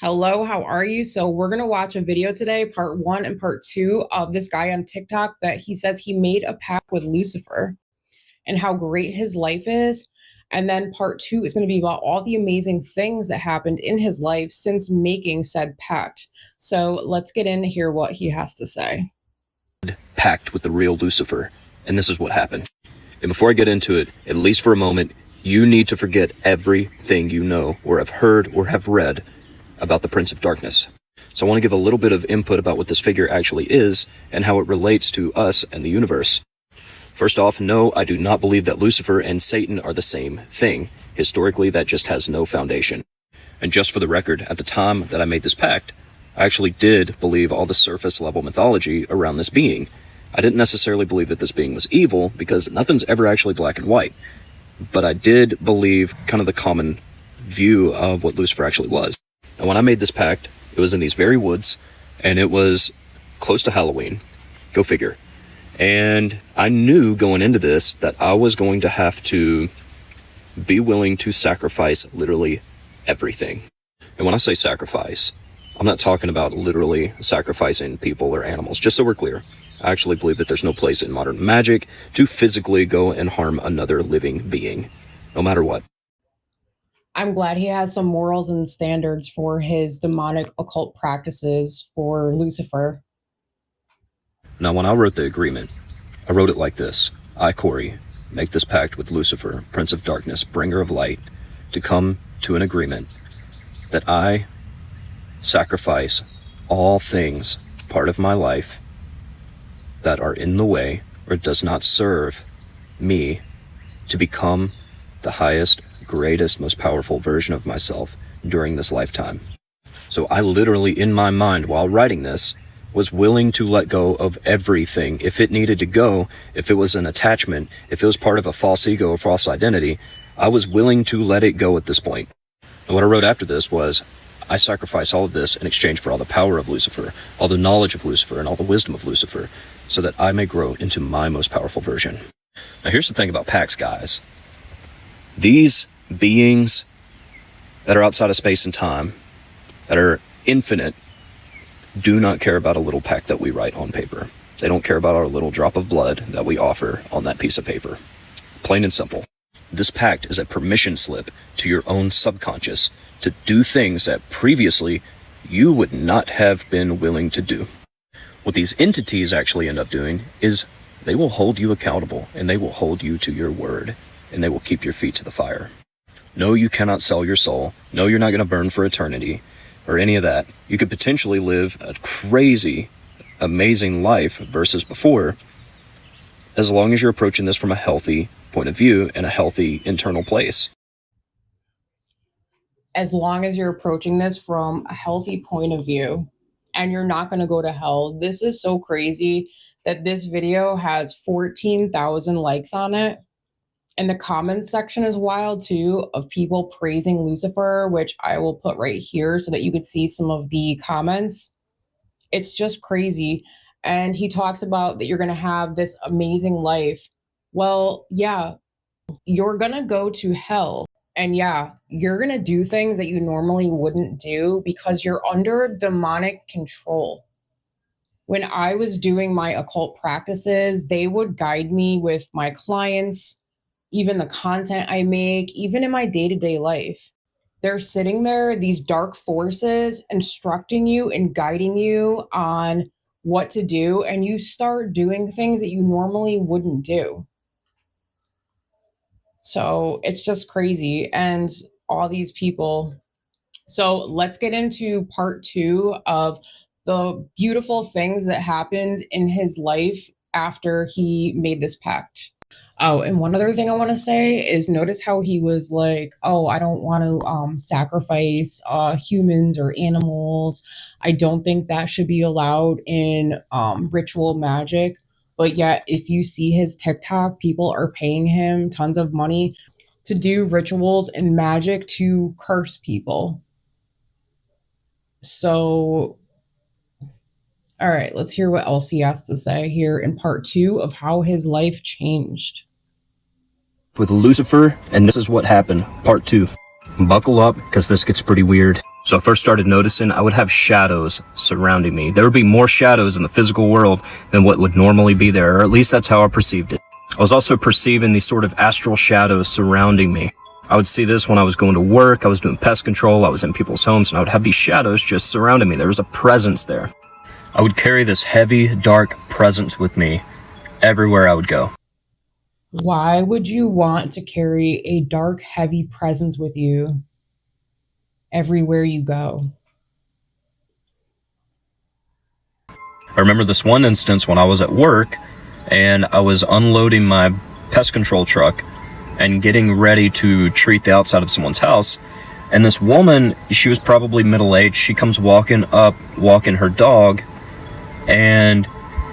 Hello, how are you? So we're going to watch a video today, part 1 and part 2 of this guy on TikTok that he says he made a pact with Lucifer and how great his life is. And then part 2 is going to be about all the amazing things that happened in his life since making said pact. So let's get in to hear what he has to say. Pact with the real Lucifer, and this is what happened. And before I get into it, at least for a moment, you need to forget everything you know or have heard or have read about the Prince of Darkness. So I want to give a little bit of input about what this figure actually is and how it relates to us and the universe. First off, no, I do not believe that Lucifer and Satan are the same thing. Historically, that just has no foundation. And just for the record, at the time that I made this pact, I actually did believe all the surface level mythology around this being. I didn't necessarily believe that this being was evil because nothing's ever actually black and white. But I did believe kind of the common view of what Lucifer actually was. And when I made this pact, it was in these very woods, and it was close to Halloween. Go figure. And I knew going into this that I was going to have to be willing to sacrifice literally everything. And when I say sacrifice, I'm not talking about literally sacrificing people or animals, just so we're clear. I actually believe that there's no place in modern magic to physically go and harm another living being, no matter what. I'm glad he has some morals and standards for his demonic occult practices for Lucifer. Now, when I wrote the agreement, I wrote it like this. I, Corey, make this pact with Lucifer, Prince of Darkness, bringer of light, to come to an agreement that I sacrifice all things, part of my life, that are in the way or does not serve me to become the highest, greatest, most powerful version of myself during this lifetime. So I literally, in my mind, while writing this, was willing to let go of everything. If it needed to go, if it was an attachment, if it was part of a false ego or false identity, I was willing to let it go at this point. And what I wrote after this was, I sacrifice all of this in exchange for all the power of Lucifer, all the knowledge of Lucifer, and all the wisdom of Lucifer, so that I may grow into my most powerful version. Now here's the thing about pacts, guys. These beings that are outside of space and time, that are infinite, do not care about a little pact that we write on paper. They don't care about our little drop of blood that we offer on that piece of paper. Plain and simple. This pact is a permission slip to your own subconscious to do things that previously you would not have been willing to do. What these entities actually end up doing is they will hold you accountable, and they will hold you to your word, and they will keep your feet to the fire. No, you cannot sell your soul. No, you're not going to burn for eternity or any of that. You could potentially live a crazy, amazing life versus before, as long as you're approaching this from a healthy point of view and a healthy internal place. As long as you're approaching this from a healthy point of view and you're not going to go to hell. This is so crazy that this video has 14,000 likes on it. And the comments section is wild too, of people praising Lucifer, which I will put right here so that you could see some of the comments. It's just crazy. And he talks about that you're going to have this amazing life. Well, yeah, you're going to go to hell. And yeah, you're going to do things that you normally wouldn't do because you're under demonic control. When I was doing my occult practices, they would guide me with my clients, even the content I make, even in my day-to-day life. They're sitting there, these dark forces, instructing you and guiding you on what to do, and you start doing things that you normally wouldn't do. So it's just crazy. And all these people. So let's get into part 2 of the beautiful things that happened in his life after he made this pact. Oh, and one other thing I want to say is notice how he was like, oh, I don't want to sacrifice humans or animals. I don't think that should be allowed in ritual magic. But yet, if you see his TikTok, people are paying him tons of money to do rituals and magic to curse people. So, all right, let's hear what else he has to say here in part 2 of how his life changed. With Lucifer, and this is what happened, part 2. Buckle up, because this gets pretty weird. So I first started noticing I would have shadows surrounding me. There would be more shadows in the physical world than what would normally be there, or at least that's how I perceived it. I was also perceiving these sort of astral shadows surrounding me. I would see this when I was going to work, I was doing pest control, I was in people's homes, and I would have these shadows just surrounding me. There was a presence there. I would carry this heavy, dark presence with me everywhere I would go. Why would you want to carry a dark, heavy presence with you everywhere you go? I remember this one instance when I was at work and I was unloading my pest control truck and getting ready to treat the outside of someone's house. And this woman, she was probably middle-aged, she comes walking up, walking her dog, and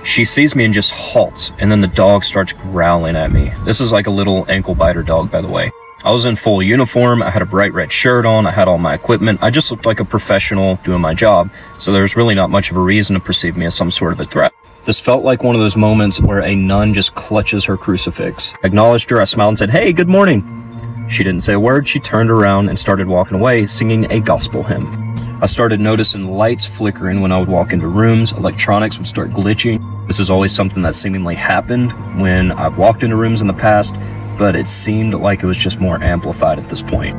she sees me and just halts, and then the dog starts growling at me. This is like a little ankle biter dog, by the way. I was in full uniform, I had a bright red shirt on, I had all my equipment, I just looked like a professional doing my job, so there was really not much of a reason to perceive me as some sort of a threat. This felt like one of those moments where a nun just clutches her crucifix. I acknowledged her, I smiled and said, "Hey, good morning." She didn't say a word, she turned around and started walking away, singing a gospel hymn. I started noticing lights flickering when I would walk into rooms, electronics would start glitching. This is always something that seemingly happened when I've walked into rooms in the past, but it seemed like it was just more amplified at this point.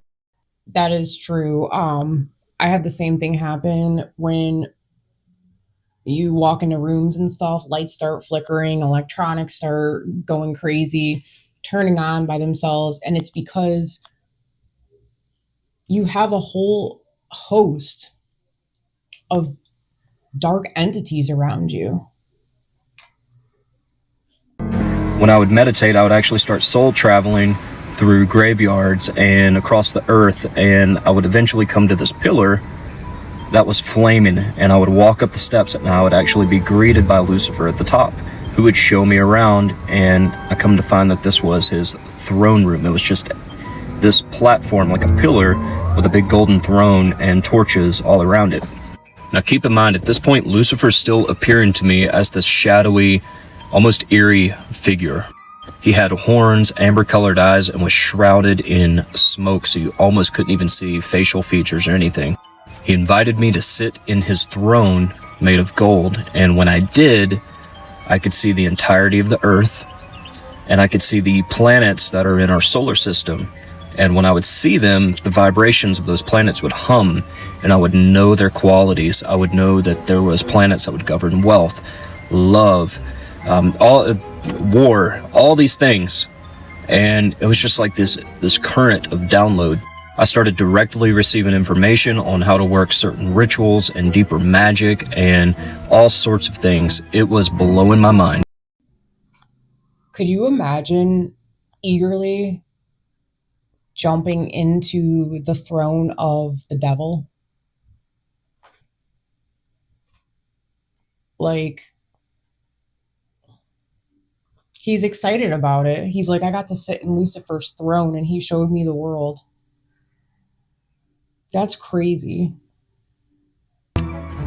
That is true. I had the same thing happen when you walk into rooms and stuff, lights start flickering, electronics start going crazy, turning on by themselves, and it's because you have a whole host of dark entities around you. When I would meditate, I would actually start soul traveling through graveyards and across the earth, and I would eventually come to this pillar that was flaming, and I would walk up the steps and I would actually be greeted by Lucifer at the top, who would show me around, and I come to find that this was his throne room. It was just this platform, like a pillar with a big golden throne and torches all around it. Now keep in mind, at this point, Lucifer's still appearing to me as this shadowy, almost eerie figure. He had horns, amber-colored eyes, and was shrouded in smoke, so you almost couldn't even see facial features or anything. He invited me to sit in his throne made of gold, and when I did, I could see the entirety of the earth, and I could see the planets that are in our solar system. And when I would see them, the vibrations of those planets would hum, and I would know their qualities. I would know that there was planets that would govern wealth, love, war, all these things. And it was just like this current of download. I started directly receiving information on how to work certain rituals and deeper magic and all sorts of things. It was blowing my mind. Could you imagine eagerly jumping into the throne of the devil? Like, he's excited about it. He's like, I got to sit in Lucifer's throne and he showed me the world. That's crazy.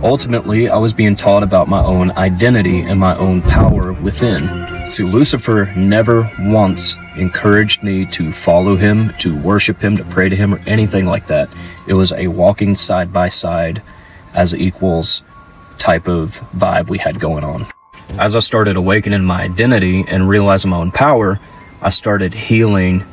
Ultimately, I was being taught about my own identity and my own power within. See, Lucifer never once encouraged me to follow him, to worship him, to pray to him, or anything like that. It was a walking side by side as equals type of vibe we had going on. As I started awakening my identity and realizing my own power, I started healing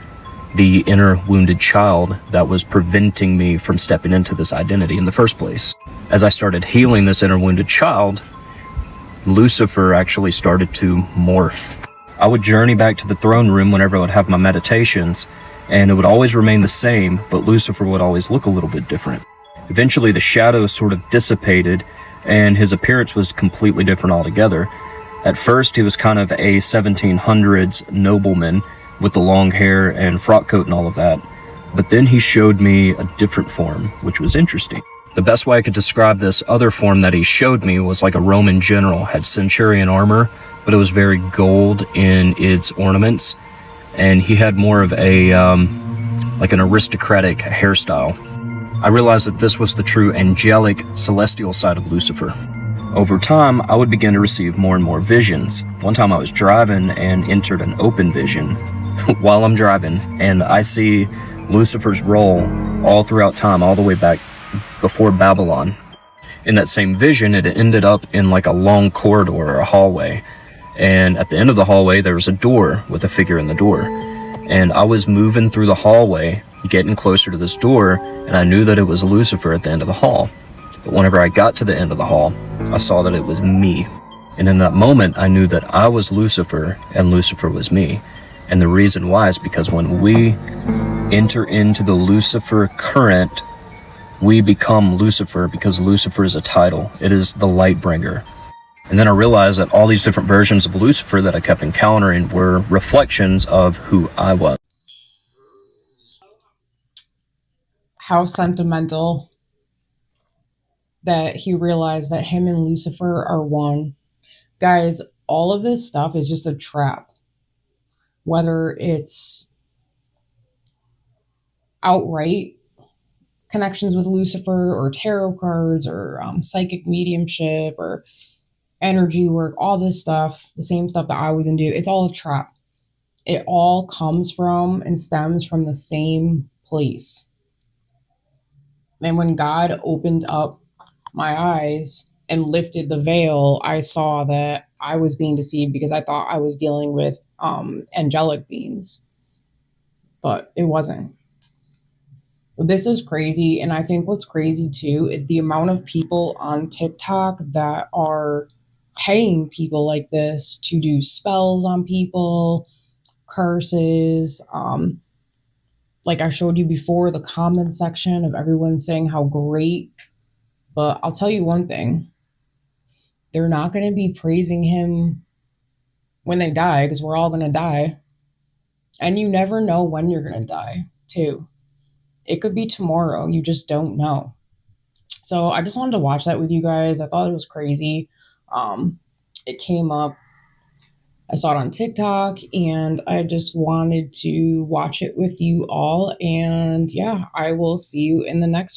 the inner wounded child that was preventing me from stepping into this identity in the first place. As I started healing this inner wounded child, Lucifer actually started to morph. I would journey back to the throne room whenever I would have my meditations, and it would always remain the same, but Lucifer would always look a little bit different. Eventually the shadows sort of dissipated and his appearance was completely different altogether. At first he was kind of a 1700s nobleman with the long hair and frock coat and all of that, but then he showed me a different form, which was interesting. The best way I could describe this other form that he showed me was like a Roman general, had centurion armor, but it was very gold in its ornaments, and he had more of a like an aristocratic hairstyle. I realized that this was the true angelic celestial side of Lucifer. Over time, I would begin to receive more and more visions. One time I was driving and entered an open vision while I'm driving, and I see Lucifer's role all throughout time, all the way back before Babylon. In that same vision, it ended up in like a long corridor or a hallway. And at the end of the hallway, there was a door with a figure in the door. And I was moving through the hallway, getting closer to this door, and I knew that it was Lucifer at the end of the hall. But whenever I got to the end of the hall, I saw that it was me. And in that moment, I knew that I was Lucifer and Lucifer was me. And the reason why is because when we enter into the Lucifer current, we become Lucifer, because Lucifer is a title. It is the light bringer. And then I realized that all these different versions of Lucifer that I kept encountering were reflections of who I was. How sentimental that he realized that him and Lucifer are one. Guys, all of this stuff is just a trap. Whether it's outright connections with Lucifer or tarot cards or psychic mediumship or energy work, all this stuff, the same stuff that I was into, it's all a trap. It all comes from and stems from the same place. And when God opened up my eyes and lifted the veil, I saw that I was being deceived because I thought I was dealing with angelic beings, but it wasn't. This is crazy. And I think what's crazy too is the amount of people on TikTok that are paying people like this to do spells on people, curses. Like I showed you before, the comment section of everyone saying how great. But I'll tell you one thing, they're not going to be praising him when they die, because we're all going to die. And you never know when you're going to die, too. It could be tomorrow. You just don't know. So I just wanted to watch that with you guys. I thought it was crazy. It came up. I saw it on TikTok and I just wanted to watch it with you all. And yeah, I will see you in the next one.